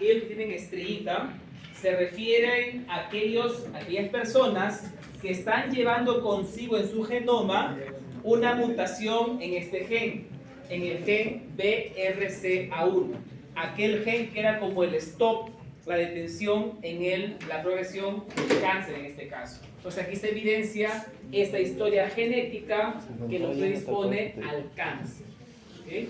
aquellos que tienen estrellita, se refieren a aquellas personas que están llevando consigo en su genoma una mutación en este gen, en el gen BRCA1, aquel gen que era como el stop, la detención en la progresión del cáncer en este caso. Entonces aquí se evidencia esta historia genética que nos predispone al cáncer. ¿Okay?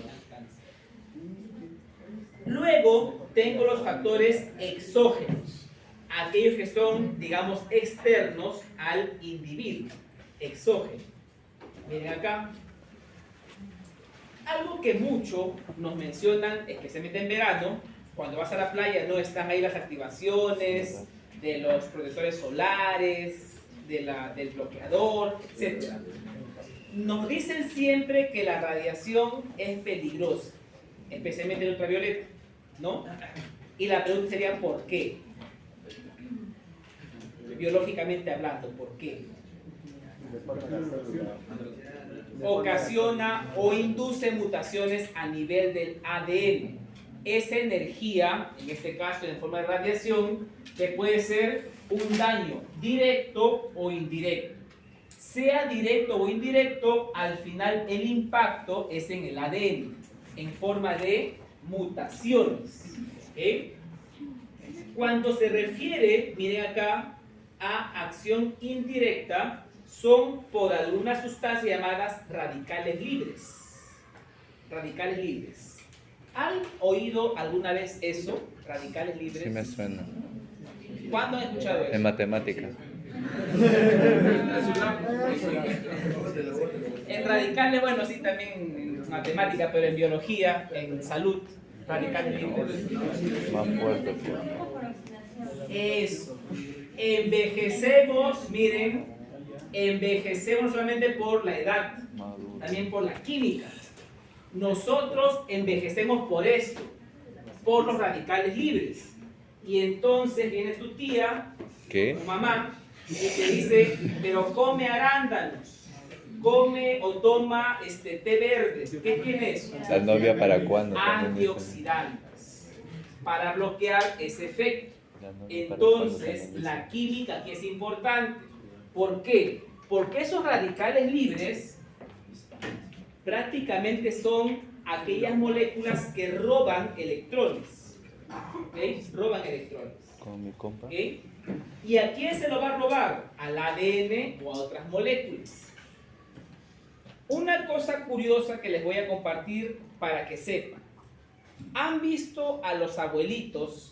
Luego tengo los factores exógenos, aquellos que son, digamos, externos al individuo, exógenos. Miren acá, algo que mucho nos mencionan, especialmente en verano, cuando vas a la playa no están ahí las activaciones de los protectores solares, del bloqueador, etc. Nos dicen siempre que la radiación es peligrosa, especialmente el ultravioleta, ¿no? Y la pregunta sería ¿por qué? Biológicamente hablando, ¿por qué? Ocasiona o induce mutaciones a nivel del ADN. Esa energía, en este caso en forma de radiación, que puede ser un daño directo o indirecto. Sea directo o indirecto, al final el impacto es en el ADN, en forma de mutaciones. ¿Okay? Cuando se refiere, miren acá, a acción indirecta, son por algunas sustancias llamadas radicales libres. Radicales libres. ¿Han oído alguna vez eso? Radicales libres. Sí me suena. ¿Cuándo han escuchado eso? En matemática. En radicales, bueno, sí, también en matemática, pero en biología, en salud, radicales libres. Más fuerte. Eso. Envejecemos, miren, envejecemos solamente por la edad, también por la química. Nosotros envejecemos por esto, por los radicales libres. Y entonces viene tu tía, ¿Qué? tu mamá, y te dice, pero come arándanos, come o toma té verde. ¿Qué tiene eso? ¿La novia para cuándo? Antioxidantes, para bloquear ese efecto. Entonces, la química aquí es importante. ¿Por qué? Porque esos radicales libres prácticamente son aquellas moléculas que roban electrones. ¿Okay? Roban electrones. Con mi compa. ¿Okay? ¿Y a quién se lo va a robar? Al ADN o a otras moléculas. Una cosa curiosa que les voy a compartir para que sepan. ¿Han visto a los abuelitos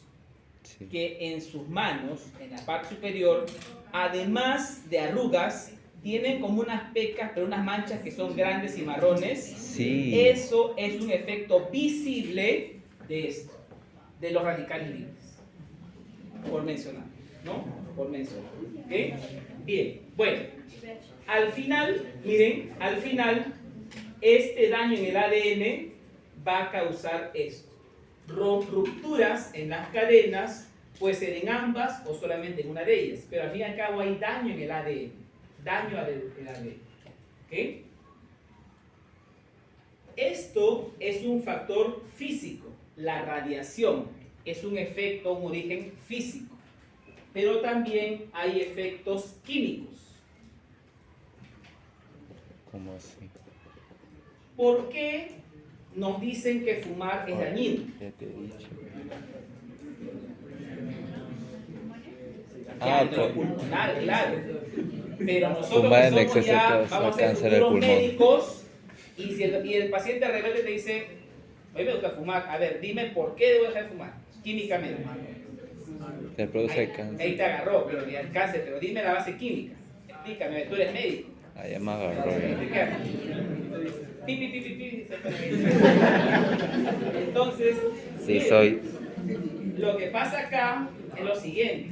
Sí. que en sus manos, en la parte superior, además de arrugas, tienen como unas pecas, pero unas manchas que son grandes y marrones? Sí. Eso es un efecto visible de esto, de los radicales libres, por mencionar, ¿no? Por mencionar, ¿ok? Bien, bueno, al final, miren, al final, este daño en el ADN va a causar esto. Rupturas en las cadenas, puede ser en ambas o solamente en una de ellas, pero al fin y al cabo hay daño en el ADN, daño en el ADN. ¿Okay? Esto es un factor físico, la radiación es un efecto, un origen físico, pero también hay efectos químicos. ¿Cómo así? ¿Por qué nos dicen que fumar es dañino? Ya te he dicho. Pulmonar, claro. Pero nosotros Fumar que en somos exceso ya, causa vamos a ser cáncer del futuros pulmón. médicos, y el paciente rebelde te dice, a mí me gusta fumar, a ver, dime por qué debo dejar de fumar, químicamente. Se produce Ahí cáncer. te agarró, pero el cáncer, pero dime la base química. Explícame, tú eres médico. Allá me agarró. Pi, pi, pi, pi, pi. Entonces, Sí, miren, soy. lo que pasa acá es lo siguiente.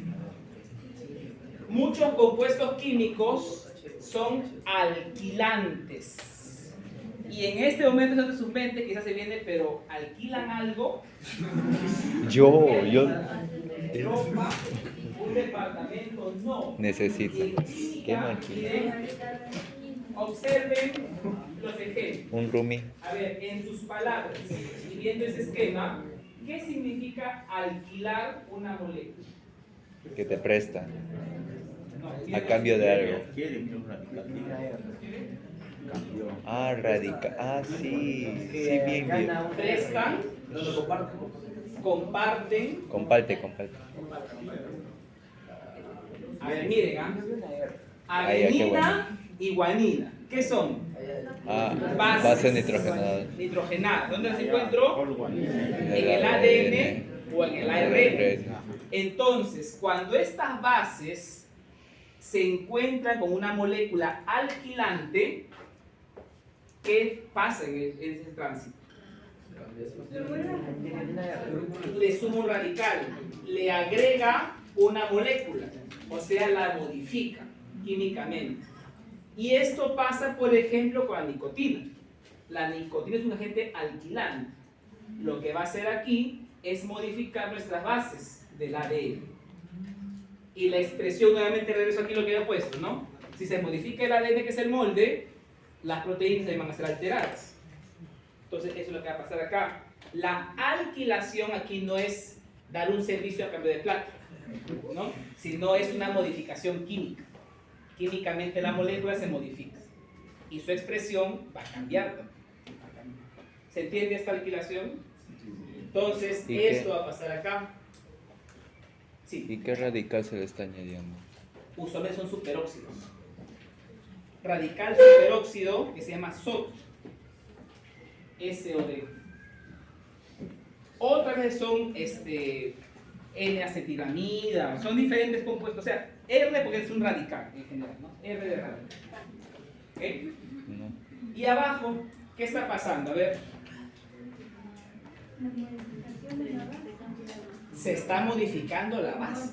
Muchos compuestos químicos son alquilantes. Y en este momento de sus mentes quizás se viene, pero ¿alquilan algo? Yo. Ropa, un departamento, no. Necesito. En ¿Qué química, máquina? miren, observen los ejemplos. Un roomie. A ver, en sus palabras y viendo ese esquema, ¿qué significa alquilar una molécula? Que te prestan No, a cambio de algo. Quieren un radical. Cambió. Ah, radical. Ah, sí. Sí, bien, bien. prestan, comparten. Comparte. A ver, miren, Ah, ya, qué bueno. adenina y guanina. ¿Qué son? Ah, Bases base nitrogenada. nitrogenadas. ¿Dónde las encuentro? En En el ADN o en el ARN. Entonces, cuando estas bases se encuentran con una molécula alquilante, ¿qué pasa en ese tránsito? Le suma un radical, le agrega una molécula, o sea, la modifica químicamente. Y esto pasa, por ejemplo, con la nicotina. La nicotina es un agente alquilante. Lo que va a hacer aquí es modificar nuestras bases del ADN. Y la expresión, nuevamente regreso aquí lo que he puesto, ¿no? Si se modifica el ADN, que es el molde, las proteínas van a ser alteradas. Entonces, eso es lo que va a pasar acá. La alquilación aquí no es dar un servicio a cambio de plata, ¿no? Sino es una modificación química. Químicamente la molécula se modifica y su expresión va a cambiar también. ¿Se entiende esta alquilación? Entonces, ¿Y esto qué? va a pasar acá. Sí. ¿Y qué radical se le está añadiendo? Usualmente son superóxidos. Radical superóxido que se llama SOD. SOD. Otras veces son N-acetilamida, son diferentes compuestos. O sea, R porque es un radical en general, ¿no? R de radical. ¿Okay? No. Y abajo, ¿qué está pasando? A ver. Se está modificando la base.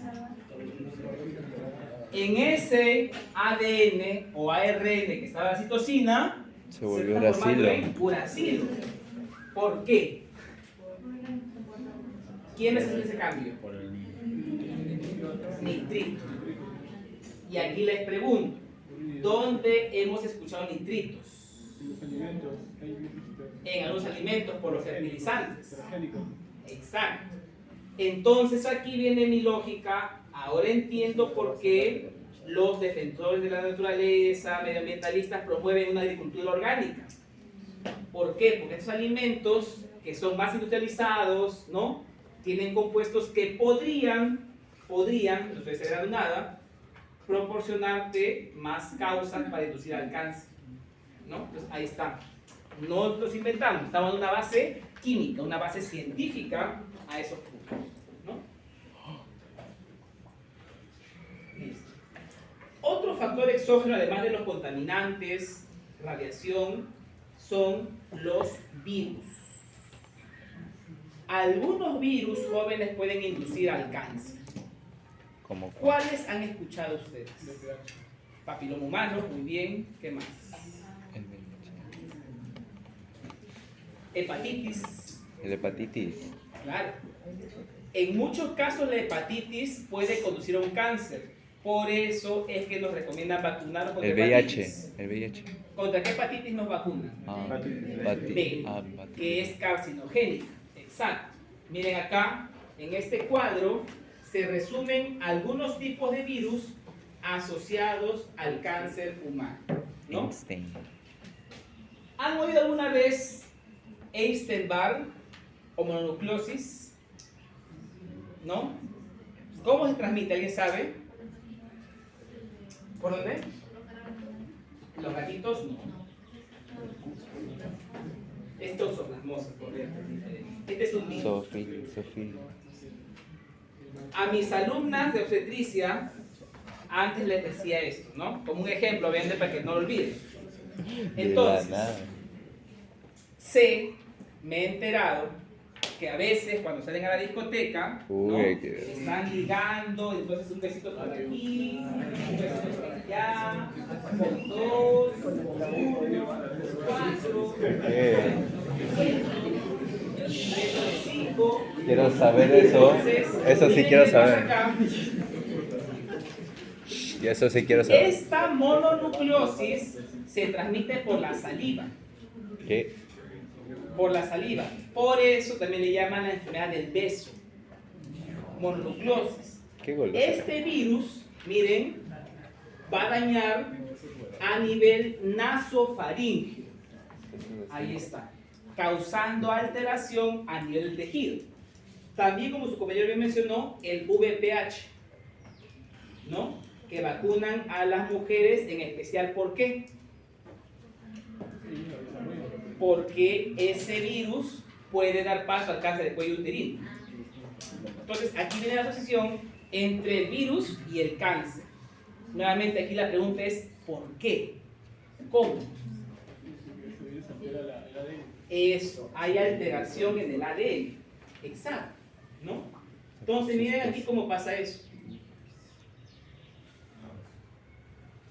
En ese ADN o ARN que estaba la citosina, Se volvió está formando uracilo. en uracilo. ¿Por qué? ¿Quién hace ese cambio? Por el Nitrito. Y aquí les pregunto, ¿dónde hemos escuchado nitritos? En algunos alimentos por los fertilizantes. Exacto. Entonces aquí viene mi lógica. Ahora entiendo por qué los defensores de la naturaleza, medioambientalistas, promueven una agricultura orgánica. ¿Por qué? Porque estos alimentos que son más industrializados, ¿no? Tienen compuestos que podrían, no estoy exagerando nada, proporcionarte más causas para inducir al cáncer, ¿no? Entonces ahí está. No los inventamos, estamos en una base química, una base científica a esos puntos, ¿no? Listo. Otro factor exógeno, además de los contaminantes, radiación, son los virus. Algunos virus jóvenes pueden inducir al cáncer. ¿Cómo? ¿Cuáles han escuchado ustedes? Papiloma humano, muy bien. ¿Qué más? Hepatitis. El hepatitis. Claro. En muchos casos la hepatitis puede conducir a un cáncer. Por eso es que nos recomiendan vacunarnos contra El VIH. hepatitis. El VIH. ¿Contra qué hepatitis nos vacunan? Ah, B, hepatitis. que es carcinogénica. Exacto. Miren acá, en este cuadro se resumen algunos tipos de virus asociados al cáncer humano, ¿no? Einstein. ¿Han oído alguna vez Epstein-Barr o mononucleosis? ¿No? ¿Cómo se transmite? ¿Alguien sabe? ¿Por dónde? Los gatitos no. Estos son las moscas, correcto. Este es un virus. Sofía. A mis alumnas de obstetricia, antes les decía esto, ¿no? Como un ejemplo, obviamente, para que no lo olviden. Entonces, me he enterado que a veces cuando salen a la discoteca, ¿no? Están ligando, entonces un besito por aquí, un besito por allá, con dos, con uno, cuatro, beso de cinco. Quiero saber eso. Entonces, Eso sí miren quiero qué pasa saber. acá. Y eso sí quiero saber. Esta mononucleosis se transmite por la saliva. ¿Qué? Por la saliva. Por eso también le llaman la enfermedad del beso, mononucleosis. Qué goloso. Este virus, miren, va a dañar a nivel nasofaríngeo. Ahí está, causando alteración a nivel del tejido. También, como su compañero bien mencionó, el VPH, ¿no? Que vacunan a las mujeres en especial. ¿Por qué? Porque ese virus puede dar paso al cáncer de cuello uterino. Entonces, aquí viene la asociación entre el virus y el cáncer. Nuevamente, aquí la pregunta es, ¿por qué? ¿Cómo? Eso, hay alteración en el ADN. Exacto, ¿no? Entonces, miren aquí cómo pasa eso.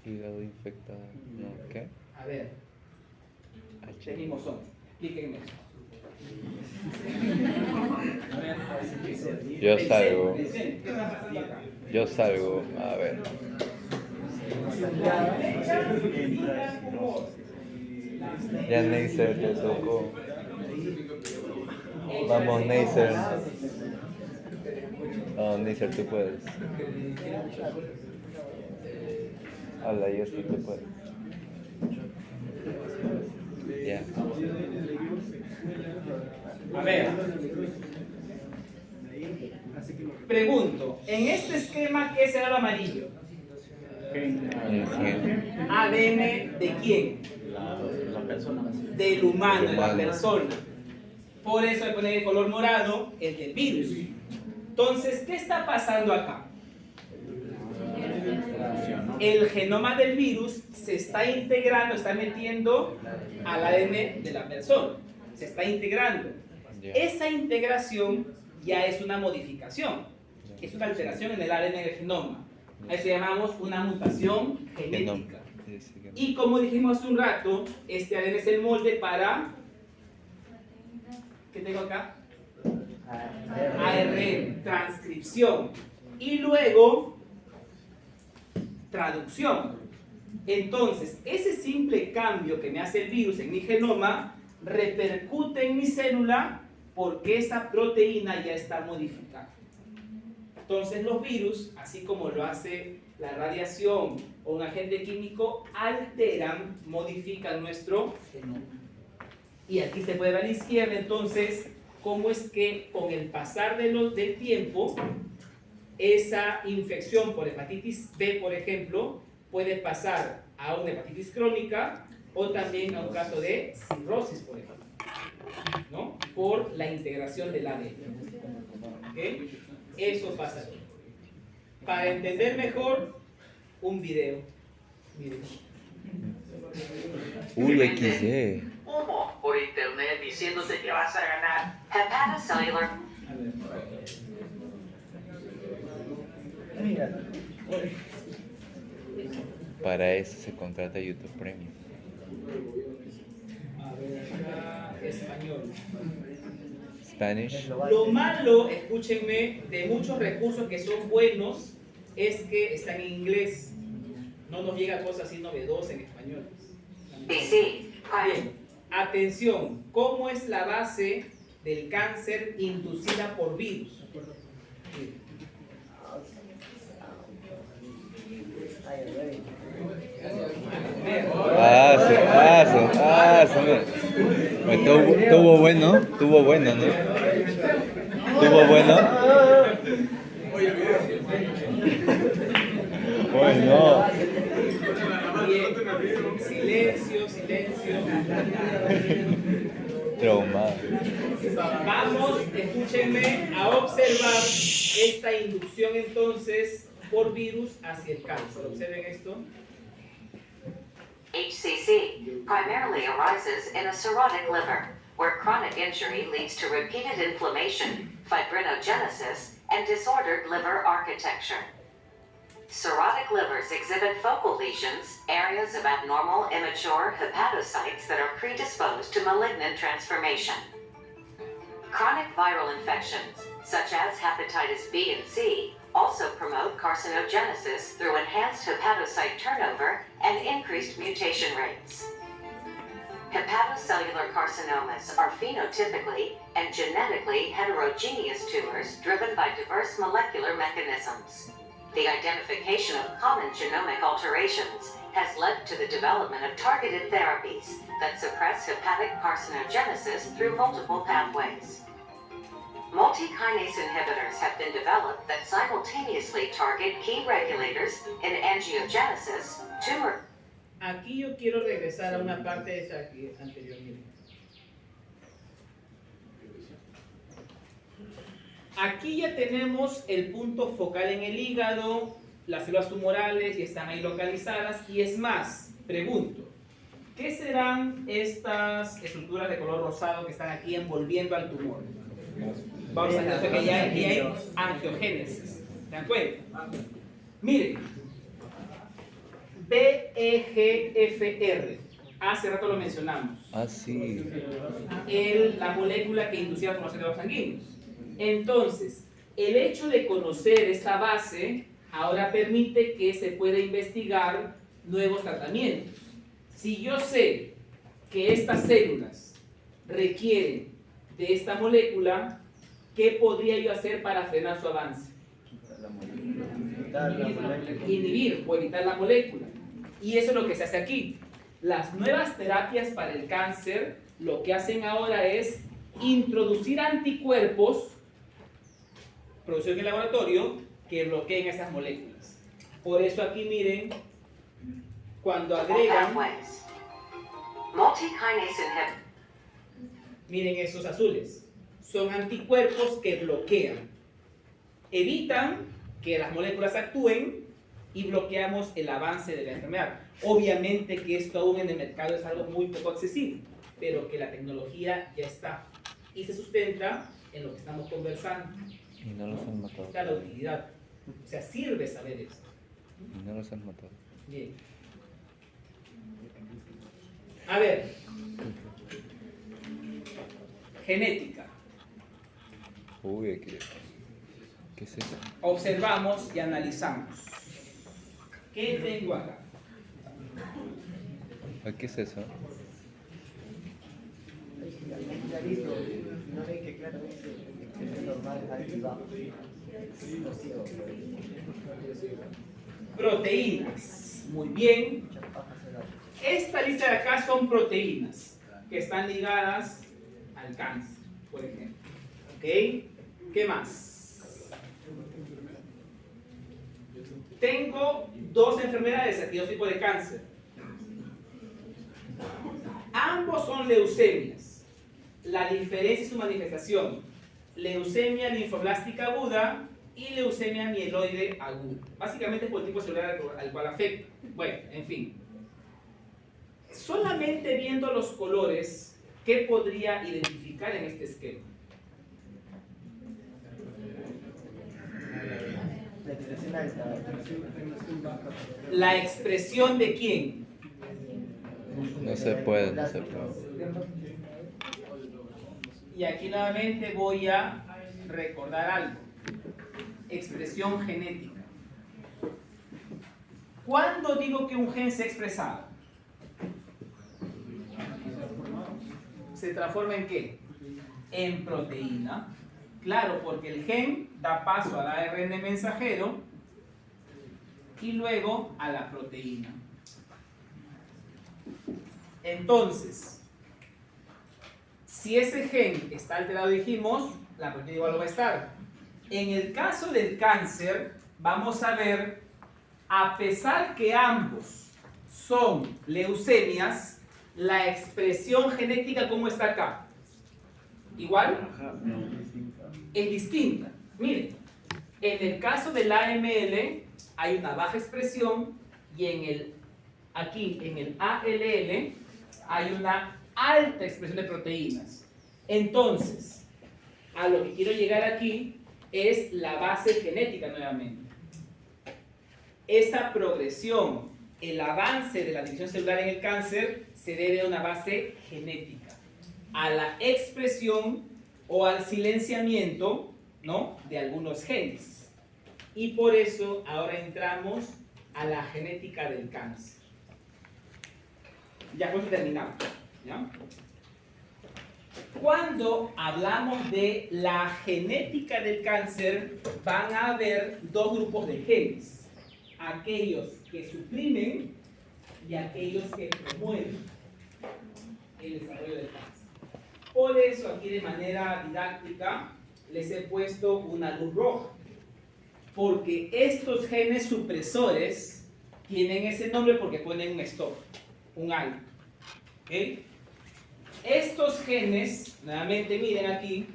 Hígado infectado. No, ¿qué? A ver, ustedes mismos son. Explíquenme eso. Yo salgo. Pensé, ¿qué está pasando acá? Yo salgo. A ver. Ya Neisser te tocó. Vamos, Neisser. No, Neisser, tú puedes. Habla, y esto tú puedes. Ya. A ver. Pregunto, en este esquema, ¿qué será lo amarillo? ADN de quién? Del humano, de la persona. Por eso le ponen el color morado, el del virus. Entonces, ¿qué está pasando acá? El genoma del virus se está integrando, está metiendo al ADN de la persona. Se está integrando. Esa integración ya es una modificación. Es una alteración en el ADN del genoma. A eso llamamos una mutación genética. Y como dijimos hace un rato, este ADN es el molde para... ¿Qué tengo acá? ARN, transcripción. Y luego, traducción. Entonces, ese simple cambio que me hace el virus en mi genoma repercute en mi célula porque esa proteína ya está modificada. Entonces, los virus, así como lo hace la radiación o un agente químico, alteran, modifican nuestro genoma. Y aquí se puede ver a la izquierda, entonces, cómo es que con el pasar del tiempo, esa infección por hepatitis B, por ejemplo, puede pasar a una hepatitis crónica o también a un caso de cirrosis, por ejemplo, ¿no? Por la integración del ADN. ¿Okay? Eso pasa aquí. Para entender mejor, un video. Miren. Uy, XD. Humo por internet diciéndote que vas a ganar. Hepatocellular. Para eso se contrata YouTube Premium. A ver, acá, español. Spanish. Lo malo, escúchenme, de muchos recursos que son buenos, es que están en inglés. No nos llega cosas así novedosas en español. BC. Bien, atención, ¿cómo es la base del cáncer inducida por virus? Tuvo bueno, ¿no? Tuvo bueno. Bueno. Bien, silencio. Traumado. Vamos, escúchenme, a observar esta inducción entonces por virus hacia el cáncer. Observen esto. HCC primarily arises in a cirrhotic liver, where chronic injury leads to repeated inflammation, fibrinogenesis, and disordered liver architecture. Cirrhotic livers exhibit focal lesions, areas of abnormal immature hepatocytes that are predisposed to malignant transformation. Chronic viral infections, such as hepatitis B and C, also promote carcinogenesis through enhanced hepatocyte turnover and increased mutation rates. Hepatocellular carcinomas are phenotypically and genetically heterogeneous tumors driven by diverse molecular mechanisms. The identification of common genomic alterations has led to the development of targeted therapies that suppress hepatic carcinogenesis through multiple pathways. Multi-kinase inhibitors have been developed that simultaneously target key regulators in angiogenesis, tumor. Aquí yo quiero regresar a una parte de esa aquí anterior. Miren. Aquí ya tenemos el punto focal en el hígado, las células tumorales y están ahí localizadas. Y es más, pregunto, ¿qué serán estas estructuras de color rosado que están aquí envolviendo al tumor? Vamos a ver que ya aquí hay angiogénesis. ¿Se dan cuenta? Miren, BEGFR, hace rato lo mencionamos. Ah, sí. La molécula que inducía la formación de los sanguíneos. Entonces, el hecho de conocer esta base ahora permite que se pueda investigar nuevos tratamientos. Si yo sé que estas células requieren de esta molécula, ¿qué podría yo hacer para frenar su avance? Inhibir o evitar la molécula. Y eso es lo que se hace aquí. Las nuevas terapias para el cáncer lo que hacen ahora es introducir anticuerpos producidos en el laboratorio que bloqueen esas moléculas. Por eso aquí miren, cuando agregan, miren esos azules, son anticuerpos que bloquean, evitan que las moléculas actúen y bloqueamos el avance de la enfermedad. Obviamente que esto aún en el mercado es algo muy poco accesible, pero que la tecnología ya está y se sustenta en lo que estamos conversando. Y no los han matado. O sea, la utilidad. O sea, sirve saber esto. Y no los han matado. Bien. A ver. Genética. Uy, ¿qué es eso? Observamos y analizamos. ¿Qué tengo acá? ¿Qué es eso? Proteínas. Muy bien. Esta lista de acá son proteínas que están ligadas al cáncer, por ejemplo. ¿Ok? ¿Qué más? Tengo dos enfermedades aquí, dos tipos de cáncer. Ambos son leucemias. La diferencia es su manifestación. Leucemia linfoblástica aguda y leucemia mieloide aguda. Básicamente es por el tipo celular al cual afecta. Bueno, en fin. Solamente viendo los colores, ¿qué podría identificar en este esquema? ¿La expresión de quién? No se puede, no se puede. Y aquí nuevamente voy a recordar algo. Expresión genética. ¿Cuándo digo que un gen se ha expresado? ¿Se transforma en qué? En proteína. Claro, porque el gen da paso al ARN mensajero y luego a la proteína. Entonces, si ese gen está alterado, dijimos, la proteína igual lo va a estar. En el caso del cáncer, vamos a ver, a pesar que ambos son leucemias, la expresión genética, ¿cómo está acá? ¿Igual? Es distinta. Miren, en el caso del AML hay una baja expresión y aquí en el ALL hay una alta expresión de proteínas. Entonces, a lo que quiero llegar aquí es la base genética nuevamente. Esa progresión, el avance de la división celular en el cáncer se debe a una base genética, a la expresión o al silenciamiento, ¿no?, de algunos genes. Y por eso ahora entramos a la genética del cáncer. Ya con eso terminamos. ¿Ya? Cuando hablamos de la genética del cáncer, van a haber dos grupos de genes. Aquellos que suprimen y aquellos que promueven el desarrollo del cáncer. Por eso aquí de manera didáctica les he puesto una luz roja. Porque estos genes supresores tienen ese nombre porque ponen un stop, un alto. ¿Okay? Estos genes, nuevamente miren aquí,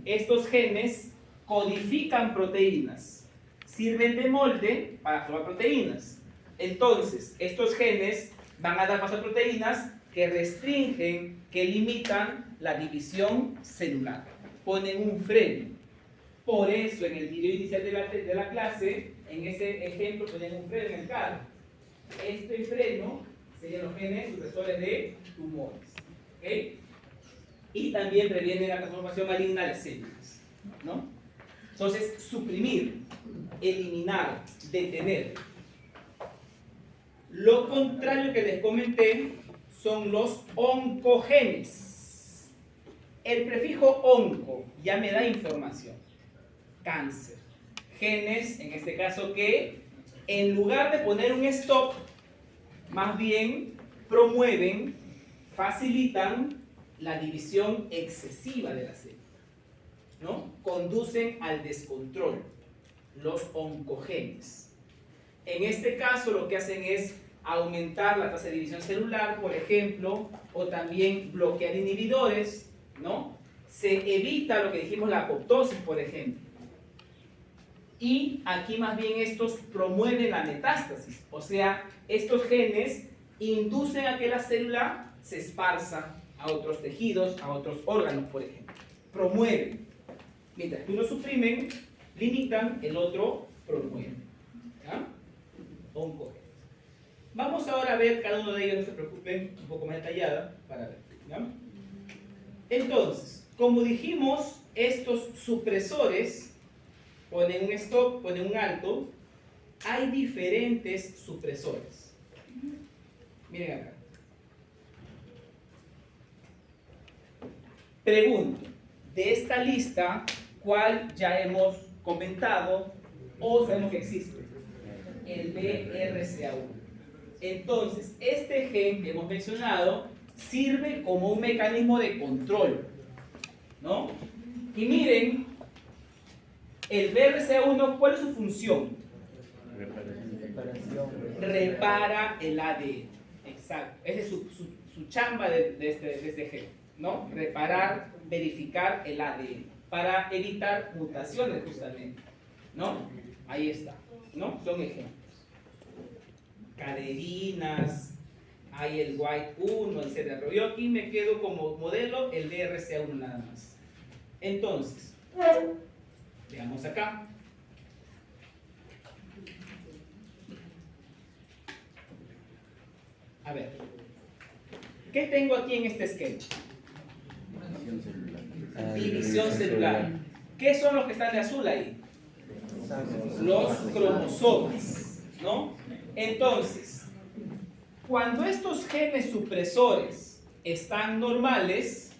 estos genes codifican proteínas, sirven de molde para formar proteínas. Entonces, estos genes van a dar paso a proteínas que restringen, que limitan la división celular, ponen un freno. Por eso en el video inicial de la clase, en ese ejemplo ponen un freno en el carro. Este freno serían los genes supresores de tumores. ¿Okay? Y también previene la transformación maligna de células, ¿no? Entonces, suprimir, eliminar, detener. Lo contrario que les comenté son los oncogenes. El prefijo onco ya me da información. Cáncer. Genes, en este caso, que en lugar de poner un stop, más bien promueven, facilitan la división excesiva de la célula, ¿no? Conducen al descontrol, los oncogenes. En este caso lo que hacen es aumentar la tasa de división celular, por ejemplo, o también bloquear inhibidores, ¿no? Se evita lo que dijimos, la apoptosis, por ejemplo. Y aquí más bien estos promueven la metástasis, o sea, estos genes inducen a que la célula se esparza a otros tejidos, a otros órganos, por ejemplo. Promueven. Mientras que uno suprimen, limitan, el otro promueve. ¿Ya? Oncogenes. Vamos ahora a ver cada uno de ellos, no se preocupen, un poco más detallada para ver. ¿Ya? Entonces, como dijimos, estos supresores ponen un stop, ponen un alto. Hay diferentes supresores. Miren acá. Pregunto, de esta lista, ¿cuál ya hemos comentado o sabemos que existe? El BRCA1. Entonces, este gen que hemos mencionado sirve como un mecanismo de control, ¿no? Y miren, el BRCA1, ¿cuál es su función? Repara el ADN. Exacto. Esa es su chamba de este gen, ¿no? Reparar, verificar el ADN para evitar mutaciones justamente, ¿no? Ahí está, ¿no? Son ejemplos. Caderinas, hay el White1, etc. Pero yo aquí me quedo como modelo el BRCA1 nada más. Entonces, veamos acá. A ver, ¿qué tengo aquí en este esquema? División celular. ¿Qué son los que están de azul ahí? Los cromosomas, ¿no? Entonces, cuando estos genes supresores están normales,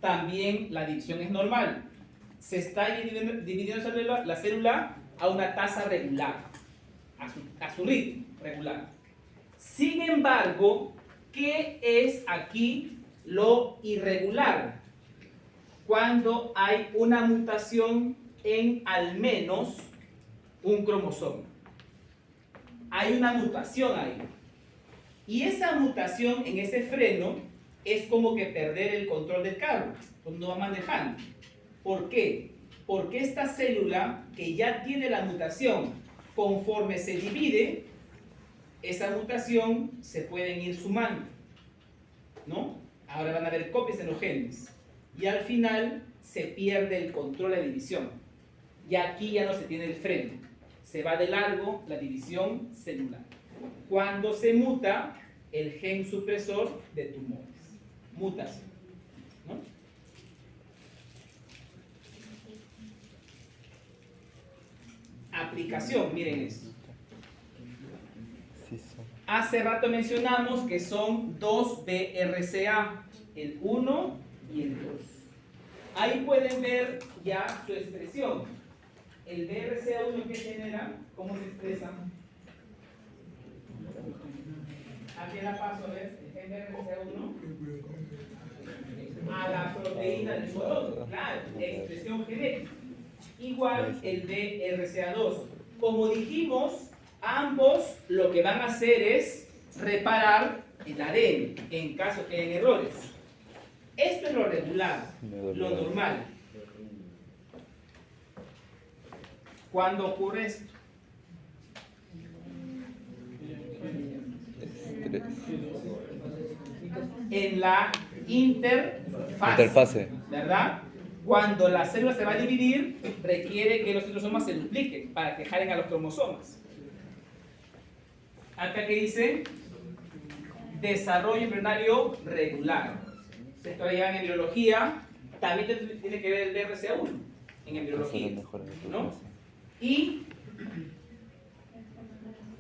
también la división es normal. Se está dividiendo la célula a una tasa regular, a su ritmo regular. Sin embargo, ¿qué es aquí lo irregular? Cuando hay una mutación en al menos un cromosoma. Hay una mutación ahí. Y esa mutación en ese freno es como que perder el control del carro cuando va manejando. ¿Por qué? Porque esta célula que ya tiene la mutación, conforme se divide, esa mutación se pueden ir sumando, ¿no? Ahora van a haber copias en los genes. Y al final se pierde el control de la división. Y aquí ya no se tiene el freno. Se va de largo la división celular. Cuando se muta el gen supresor de tumores. Mutación, ¿no? Aplicación, miren esto. Hace rato mencionamos que son dos BRCA, el 1 y el 2. Ahí pueden ver ya su expresión. El BRCA1 que genera, ¿cómo se expresa? Aquí la paso a ver, el gen BRCA1 a la proteína del colon, claro, expresión genética. Igual el BRCA2. Como dijimos, ambos lo que van a hacer es reparar el ADN en caso que hayan errores. Esto es lo regular, lo normal. ¿Cuándo ocurre esto? En la interfase, ¿verdad? Cuando la célula se va a dividir, requiere que los citrosomas se dupliquen para que jalen a los cromosomas. Acá que dice desarrollo embrionario regular. Esto lo llevan en biología, también tiene que ver el BRCA1 en embriología, ¿no? Y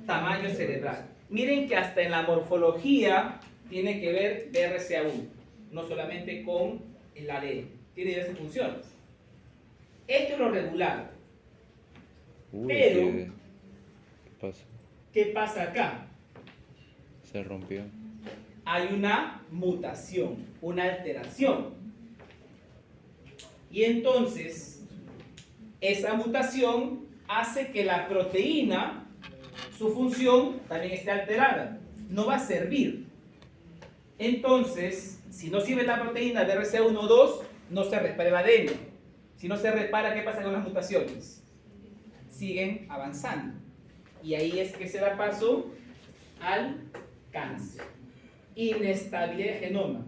tamaño cerebral. Miren que hasta en la morfología tiene que ver BRCA1, no solamente con el ADN, tiene diversas funciones. Esto es lo regular. Pero, ¿qué pasa? ¿qué pasa acá? Se rompió. Hay una mutación, una alteración. Y entonces, esa mutación hace que la proteína, su función también esté alterada. No va a servir. Entonces, si no sirve la proteína de BRCA1 o 2, no se repara el ADN. Si no se repara, ¿qué pasa con las mutaciones? Siguen avanzando. Y ahí es que se da paso al cáncer. Inestabilidad de genoma.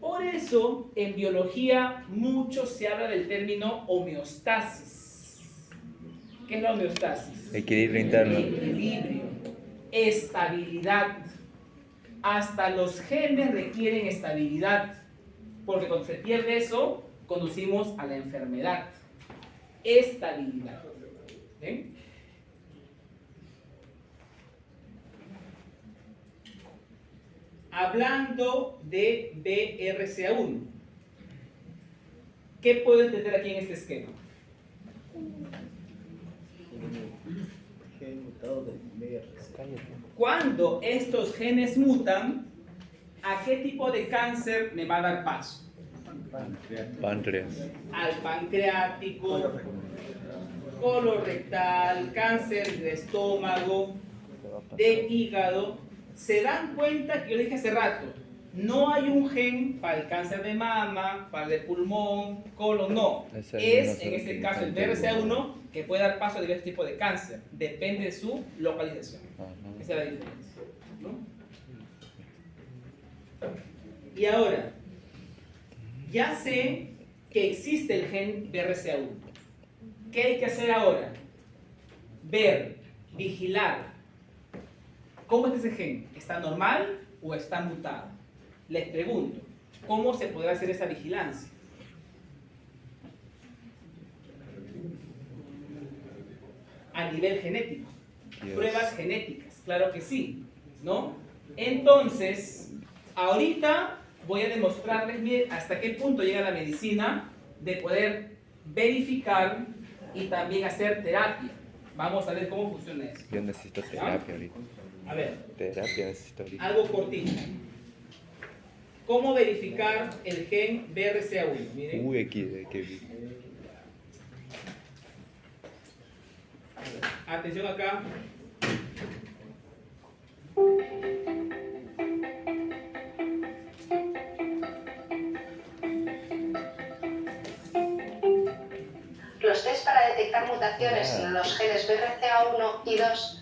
Por eso, en biología, mucho se habla del término homeostasis. ¿Qué es la homeostasis? Equilibrio interno. Equilibrio, estabilidad. Hasta los genes requieren estabilidad, porque cuando se pierde eso, conducimos a la enfermedad. Estabilidad. ¿Ven? Hablando de BRCA1, ¿qué puedo entender aquí en este esquema? Cuando estos genes mutan, ¿a qué tipo de cáncer me va a dar paso? Páncreas. Al pancreático, colorectal, cáncer de estómago, de hígado. Se dan cuenta que yo dije hace rato, no hay un gen para el cáncer de mama, para el de pulmón, colon, no. Es en este caso el BRCA1 que puede dar paso a diversos tipos de cáncer. Depende de su localización. Esa es la diferencia, ¿no? Y ahora, ya sé que existe el gen BRCA1. ¿Qué hay que hacer ahora? Ver, vigilar. ¿Cómo es ese gen? ¿Está normal o está mutado? Les pregunto, ¿cómo se podrá hacer esa vigilancia? A nivel genético. Pruebas genéticas, claro que sí, ¿no? Entonces, ahorita voy a demostrarles hasta qué punto llega la medicina de poder verificar y también hacer terapia. Vamos a ver cómo funciona eso. Yo necesito terapia ahorita. A ver, Terapia necesito ahorita. algo cortito. ¿Cómo verificar el gen BRCA1? Miren. Aquí vi. Atención acá. Los test para detectar mutaciones en los genes BRCA1 y 2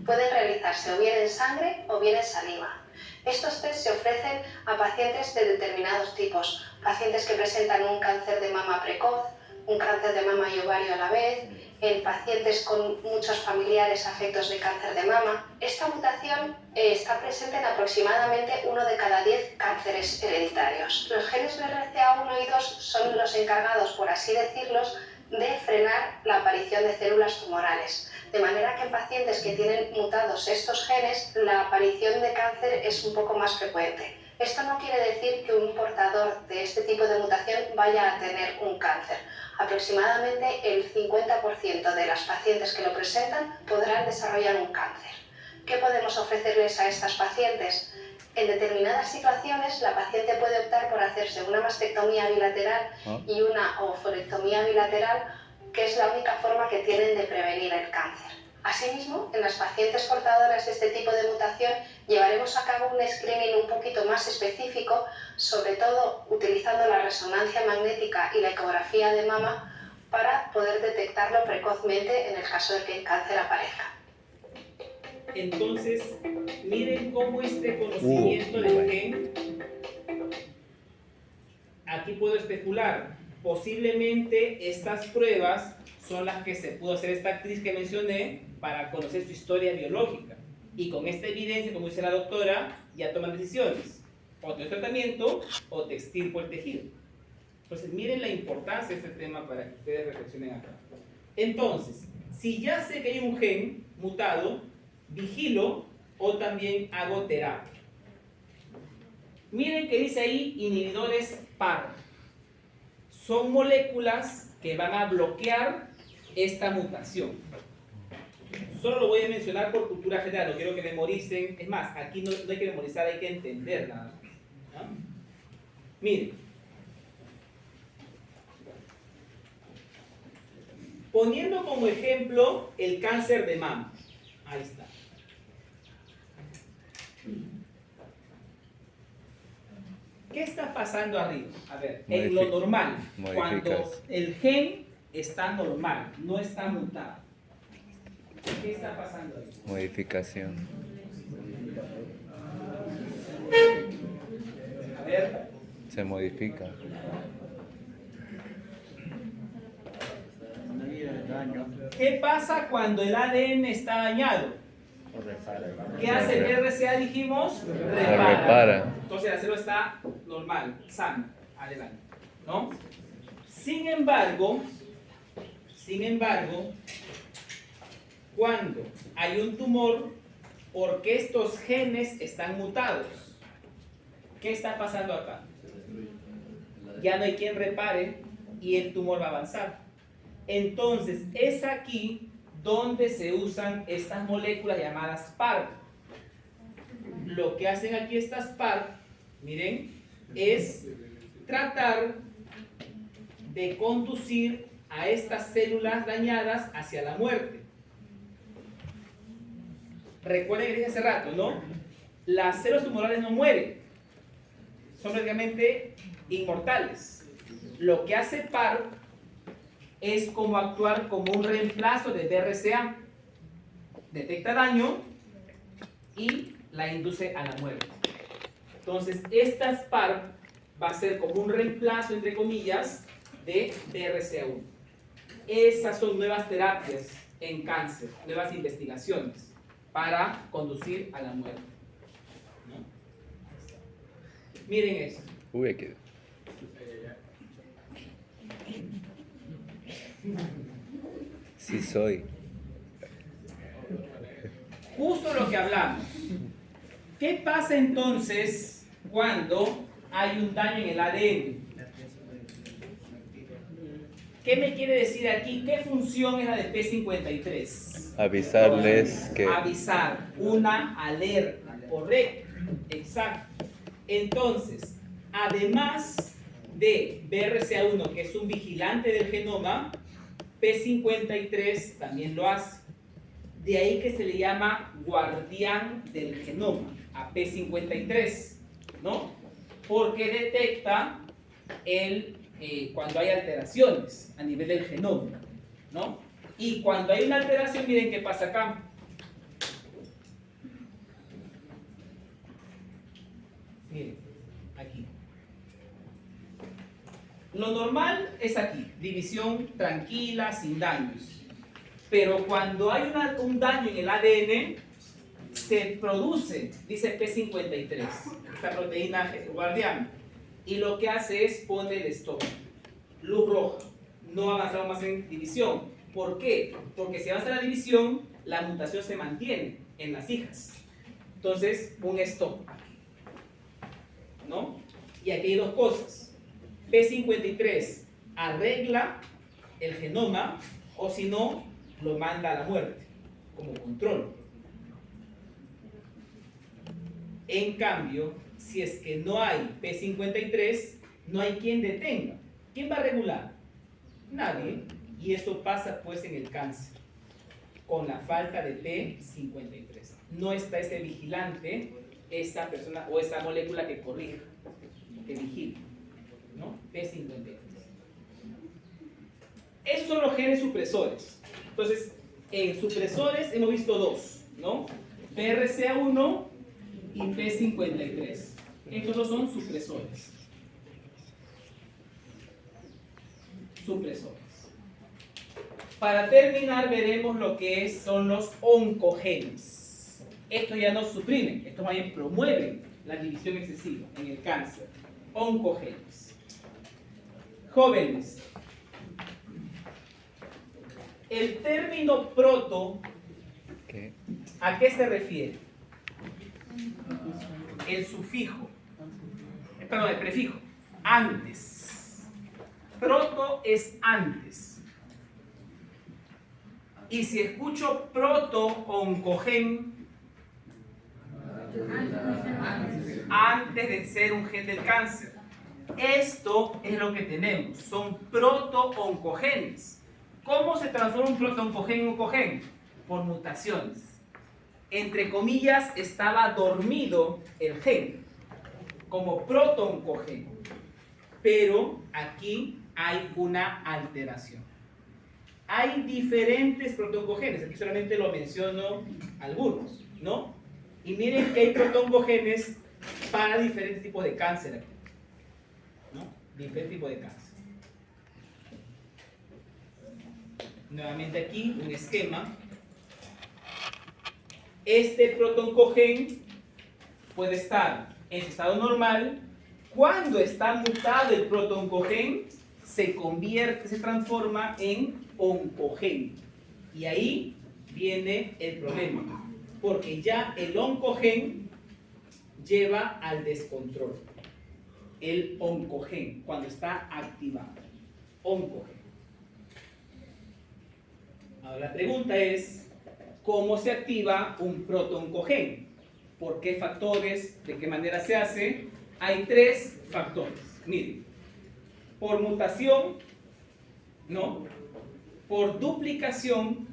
pueden realizarse o bien en sangre o bien en saliva. Estos test se ofrecen a pacientes de determinados tipos, pacientes que presentan un cáncer de mama precoz, un cáncer de mama y ovario a la vez, en pacientes con muchos familiares afectos de cáncer de mama. Esta mutación está presente en aproximadamente 1 de cada 10 cánceres hereditarios. Los genes BRCA1 y 2 son los encargados, por así decirlos, de frenar la aparición de células tumorales, De manera que en pacientes que tienen mutados estos genes, la aparición de cáncer es un poco más frecuente. Esto no quiere decir que un portador de este tipo de mutación vaya a tener un cáncer. Aproximadamente el 50% de las pacientes que lo presentan podrán desarrollar un cáncer. ¿Qué podemos ofrecerles a estas pacientes? En determinadas situaciones, la paciente puede optar por hacerse una mastectomía bilateral y una oophorectomía bilateral, que es la única forma que tienen de prevenir el cáncer. Asimismo, en las pacientes portadoras de este tipo de mutación, llevaremos a cabo un screening un poquito más específico, sobre todo utilizando la resonancia magnética y la ecografía de mama para poder detectarlo precozmente en el caso de que el cáncer aparezca. Entonces, miren cómo este conocimiento del gen, aquí puedo especular, posiblemente estas pruebas son las que se pudo hacer esta actriz que mencioné para conocer su historia biológica. Y con esta evidencia, como dice la doctora, ya toman decisiones, o de tratamiento o te extirpo el tejido. Entonces, miren la importancia de este tema para que ustedes reflexionen acá. Entonces, si ya sé que hay un gen mutado, vigilo o también hago terapia. Miren que dice ahí inhibidores PAR. Son moléculas que van a bloquear esta mutación. Solo lo voy a mencionar por cultura general, no quiero que memoricen. Es más, aquí no hay que memorizar, hay que entender nada más. ¿Ah? Miren. Poniendo como ejemplo el cáncer de mama. Ahí está. ¿Qué está pasando arriba? A ver, en lo normal, cuando el gen está normal, no está mutado. ¿Qué está pasando ahí? Modificación. A ver. Se modifica. ¿Qué pasa cuando el ADN está dañado? ¿Qué hace el RCA, dijimos? Repara. Entonces la célula está normal, sana, adelante, ¿no? Sin embargo, cuando hay un tumor, porque estos genes están mutados, ¿qué está pasando acá? Ya no hay quien repare y el tumor va a avanzar. Entonces, es aquí donde se usan estas moléculas llamadas PAR. Lo que hacen aquí estas PAR, miren, es tratar de conducir a estas células dañadas hacia la muerte. Recuerden que dije hace rato, ¿no? Las células tumorales no mueren, son prácticamente inmortales. Lo que hace PAR es como actuar como un reemplazo de BRCA. Detecta daño y la induce a la muerte. Entonces, estas PAR va a ser como un reemplazo, entre comillas, de BRCA1. Esas son nuevas terapias en cáncer, nuevas investigaciones para conducir a la muerte. ¿No? Miren eso. Sí soy. Justo lo que hablamos. ¿Qué pasa entonces cuando hay un daño en el ADN? ¿Qué me quiere decir aquí? ¿Qué función es la de P53? Avisarles que... Avisar, una alerta, correcto, exacto. Entonces, además de BRCA1, que es un vigilante del genoma, P53 también lo hace. De ahí que se le llama guardián del genoma, a P53, ¿no? Porque detecta cuando hay alteraciones a nivel del genoma, ¿no? Y cuando hay una alteración, miren qué pasa acá. Miren, aquí. Lo normal es aquí, división tranquila, sin daños. Pero cuando hay un daño en el ADN, se produce, dice P53, esta proteína guardián. Y lo que hace es poner el stop, luz roja. No avanzamos más en división. ¿Por qué? Porque si avanza la división, la mutación se mantiene en las hijas. Entonces, un stop, ¿no? Y aquí hay dos cosas. P53 arregla el genoma, o si no, lo manda a la muerte, como control. En cambio, si es que no hay P53, no hay quien detenga. ¿Quién va a regular? Nadie. Y eso pasa pues en el cáncer, con la falta de P53. No está ese vigilante, esa persona o esa molécula que corrija, que vigila, ¿no? P53. Esos son los genes supresores. Entonces, en supresores hemos visto dos, ¿no? PRCA1 y P53. Estos dos son supresores. Supresores. Para terminar, veremos lo que son los oncogenes. Estos ya no suprimen, estos más bien promueven la división excesiva en el cáncer. Oncogenes. Jóvenes, el término proto, ¿Qué? ¿a qué se refiere? El sufijo, perdón, el prefijo, antes. Proto es antes. Y si escucho proto-oncogen, antes de ser un gen del cáncer. Esto es lo que tenemos, son proto-oncogenes. ¿Cómo se transforma un proto-oncogen en oncogen? Por mutaciones. Entre comillas, estaba dormido el gen, como proto-oncogen. Pero aquí hay una alteración. Hay diferentes proto-oncogenes, aquí solamente lo menciono algunos, ¿no? Y miren que hay proto-oncogenes para diferentes tipos de cáncer aquí, ¿no? Diferentes tipos de cáncer. Nuevamente aquí un esquema. Este proto-oncogen puede estar en su estado normal. Cuando está mutado el proto-oncogen, se convierte, se transforma en oncogen. Y ahí viene el problema, porque ya el oncogen lleva al descontrol. El oncogen, cuando está activado. Oncogen. Ahora la pregunta es, ¿cómo se activa un proto-oncogen? ¿Por qué factores? ¿De qué manera se hace? Hay tres factores. Miren, por mutación, ¿no? Por duplicación,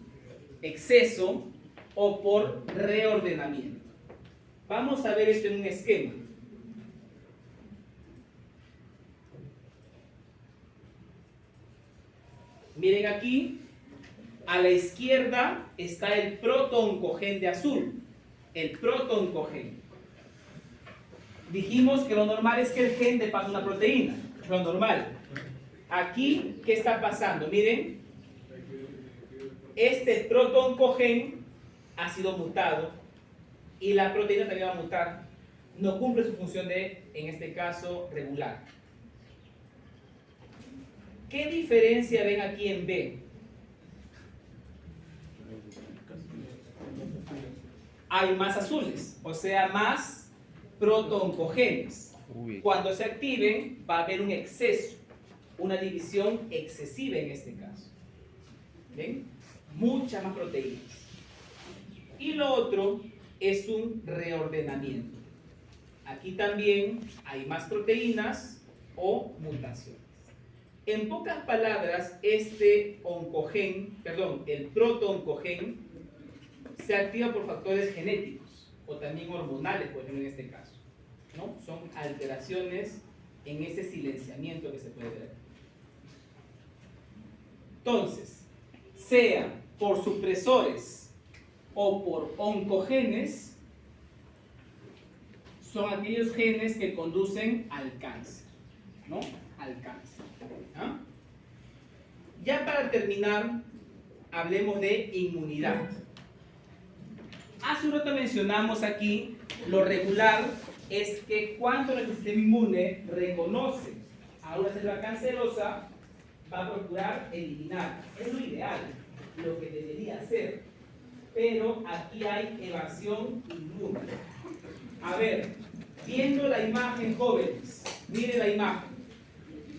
exceso o por reordenamiento. Vamos a ver esto en un esquema. Miren aquí, a la izquierda está el proto-oncogen de azul, el proto-oncogen. Dijimos que lo normal es que el gen le pase una proteína, lo normal. Aquí, ¿qué está pasando? Miren, este proto-oncogen ha sido mutado y la proteína también va a mutar. No cumple su función de, en este caso, regular. ¿Qué diferencia ven aquí en B? Hay más azules, o sea, más proto-oncogenes. Cuando se activen, va a haber un exceso, una división excesiva en este caso. ¿Ven? Muchas más proteínas. Y lo otro es un reordenamiento. Aquí también hay más proteínas o mutaciones. En pocas palabras, este oncogen, perdón, el proto-oncogen se activa por factores genéticos o también hormonales, por ejemplo, en este caso, ¿no? Son alteraciones en ese silenciamiento que se puede ver. Entonces, sea por supresores o por oncogenes, son aquellos genes que conducen al cáncer, ¿no? Al cáncer. ¿Ah? Ya para terminar, hablemos de inmunidad. Hace un rato mencionamos aquí, lo regular es que cuando el sistema inmune reconoce a una célula cancerosa, va a procurar eliminar. Es lo ideal, lo que debería ser, pero aquí hay evasión inmune. A ver, viendo la imagen, jóvenes, miren la imagen.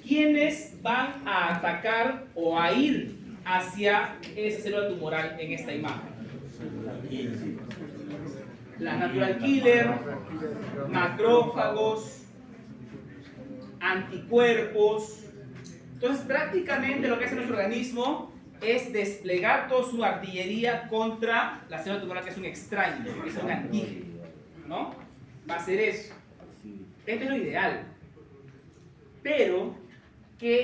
¿Quiénes van a atacar o a ir hacia esa célula tumoral en esta imagen? La natural killer, macrófagos, anticuerpos. Entonces, prácticamente lo que hace nuestro organismo es desplegar toda su artillería contra la célula tumoral, que es un extraño, que es un antígeno, ¿no? Va a hacer eso. Esto es lo ideal. Pero, ¿qué